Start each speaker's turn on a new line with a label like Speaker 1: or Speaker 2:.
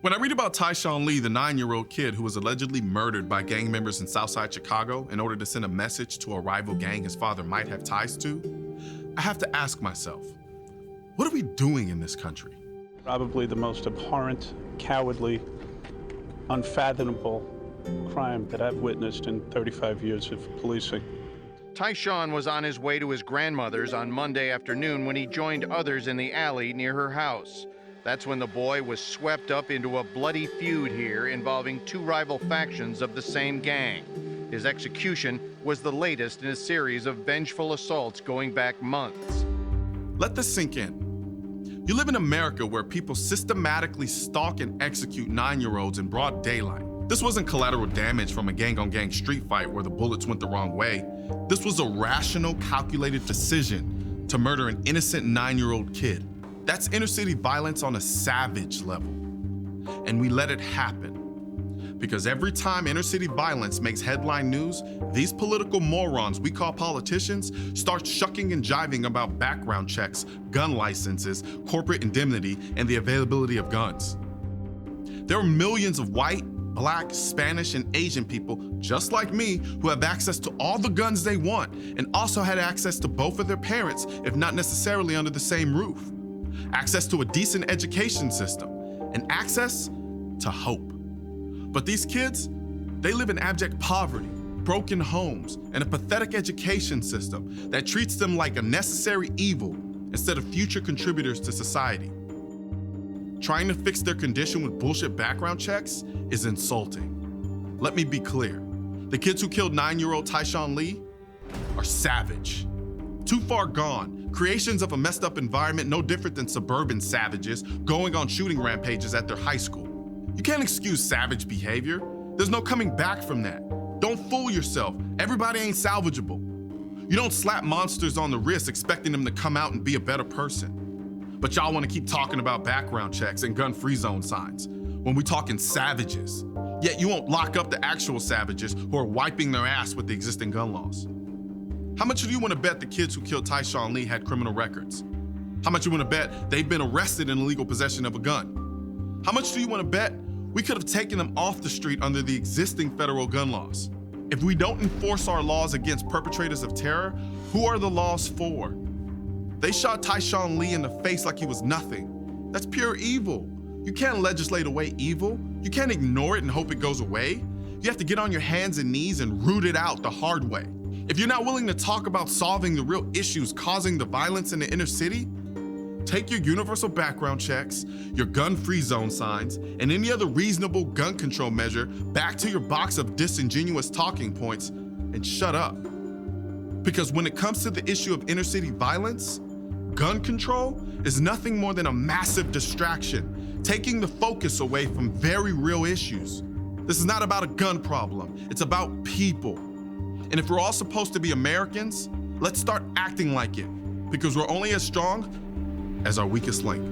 Speaker 1: When I read about Tyshawn Lee, the 9-year-old kid who was allegedly murdered by gang members in Southside Chicago in order to send a message to a rival gang his father might have ties to, I have to ask myself, what are we doing in this country?
Speaker 2: Probably the most abhorrent, cowardly, unfathomable crime that I've witnessed in 35 years of policing.
Speaker 3: Tyshawn was on his way to his grandmother's on Monday afternoon when he joined others in the alley near her house. That's when the boy was swept up into a bloody feud here involving two rival factions of the same gang. His execution was the latest in a series of vengeful assaults going back months.
Speaker 1: Let this sink in. You live in America where people systematically stalk and execute 9-year-olds in broad daylight. This wasn't collateral damage from a gang-on-gang street fight where the bullets went the wrong way. This was a rational, calculated decision to murder an innocent 9-year-old kid. That's inner-city violence on a savage level. And we let it happen. Because every time inner-city violence makes headline news, these political morons we call politicians start shucking and jiving about background checks, gun licenses, corporate indemnity, and the availability of guns. There are millions of white, Black, Spanish, and Asian people, just like me, who have access to all the guns they want and also had access to both of their parents, if not necessarily under the same roof. Access to a decent education system, and access to hope. But these kids, they live in abject poverty, broken homes, and a pathetic education system that treats them like a necessary evil instead of future contributors to society. Trying to fix their condition with bullshit background checks is insulting. Let me be clear. The kids who killed 9-year-old Tyshawn Lee are savage. Too far gone, creations of a messed up environment no different than suburban savages going on shooting rampages at their high school. You can't excuse savage behavior. There's no coming back from that. Don't fool yourself. Everybody ain't salvageable. You don't slap monsters on the wrist expecting them to come out and be a better person. But y'all want to keep talking about background checks and gun-free zone signs when we talking savages. Yet you won't lock up the actual savages who are wiping their ass with the existing gun laws. How much do you want to bet the kids who killed Tyshawn Lee had criminal records? How much do you want to bet they've been arrested in illegal possession of a gun? How much do you want to bet we could have taken them off the street under the existing federal gun laws? If we don't enforce our laws against perpetrators of terror, who are the laws for? They shot Tyshawn Lee in the face like he was nothing. That's pure evil. You can't legislate away evil. You can't ignore it and hope it goes away. You have to get on your hands and knees and root it out the hard way. If you're not willing to talk about solving the real issues causing the violence in the inner city, take your universal background checks, your gun-free zone signs, and any other reasonable gun control measure back to your box of disingenuous talking points and shut up. Because when it comes to the issue of inner city violence, gun control is nothing more than a massive distraction, taking the focus away from very real issues. This is not about a gun problem, it's about people. And if we're all supposed to be Americans, let's start acting like it, because we're only as strong as our weakest link.